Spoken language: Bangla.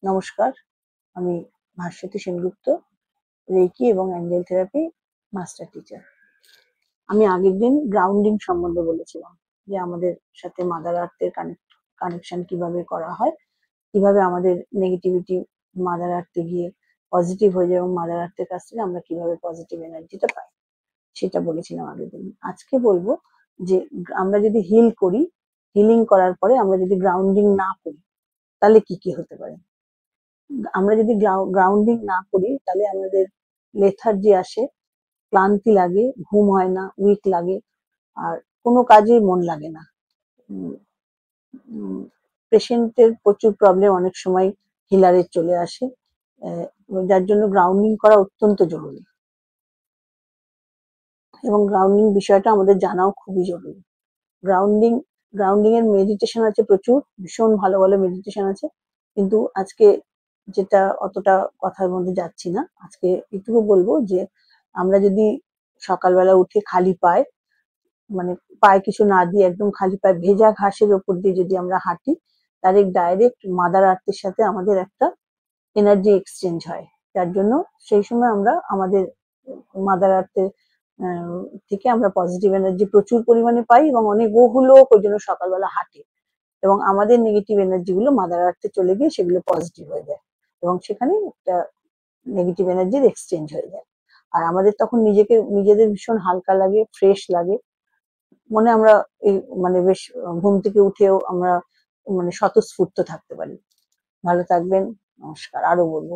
নমস্কার, আমি ভাস্বতী সেনগুপ্ত, রেকি এবং অ্যাঞ্জেল থেরাপি মাস্টার টিচার। আমি আগের দিন গ্রাউন্ডিং সম্বন্ধে বলেছিলাম যে আমাদের সাথে মাদার আর্থের কানেকশন কিভাবে করা হয়, কিভাবে আমাদের নেগেটিভিটি মাদার আর্থে গিয়ে পজিটিভ হয়ে যায় এবং মাদার আর্থের কাছ থেকে আমরা কিভাবে পজিটিভ এনার্জিটা পাই, সেটা বলেছিলাম আগের দিন। আজকে বলবো যে আমরা যদি হিল করি, হিলিং করার পরে আমরা যদি গ্রাউন্ডিং না করি তাহলে কি কি হতে পারে। আমরা যদি গ্রাউন্ডিং না করি তাহলে আমাদের লেথার্জি আসে, ক্লান্তি লাগে, ঘুম হয় না, উইক লাগে, আর কোনো কাজেই মন লাগে না। পেশেন্টের প্রচুর প্রবলেম অনেক সময় হিলারের চলে আসে, যার জন্য গ্রাউন্ডিং করা অত্যন্ত জরুরি এবং গ্রাউন্ডিং বিষয়টা আমাদের জানাও খুবই জরুরি। গ্রাউন্ডিং গ্রাউন্ডিং এর মেডিটেশন আছে প্রচুর, ভীষণ ভালো ভালো মেডিটেশন আছে, কিন্তু আজকে যেটা অতটা কথার মধ্যে যাচ্ছি না। আজকে এটুকু বলবো যে আমরা যদি সকালবেলা উঠে খালি পায়ে, মানে পায়ে কিছু না দিয়ে একদম খালি পায়ে ভেজা ঘাসের ওপর দিয়ে যদি আমরা হাঁটি, তাহলে ডাইরেক্ট মাদার আর্থের সাথে আমাদের একটা এনার্জি এক্সচেঞ্জ হয়, যার জন্য সেই সময় আমরা আমাদের মাদার আর্থের থেকে আমরা পজিটিভ এনার্জি প্রচুর পরিমাণে পাই এবং অনেক বহু লোক ওই জন্য সকালবেলা হাঁটে এবং আমাদের নেগেটিভ এনার্জি গুলো মাদার আর্থে চলে গিয়ে সেগুলো পজিটিভ হয়ে যায় এবং সেখানে একটা নেগেটিভ এনার্জির এক্সচেঞ্জ হয়ে যায়। আর আমাদের তখন নিজেদের ভীষণ হালকা লাগে, ফ্রেশ লাগে, মনে আমরা এই মানে বেশ ঘুম থেকে উঠেও আমরা মানে স্বতঃস্ফূর্ত থাকতে পারি। ভালো থাকবেন, নমস্কার। আরো বলবো।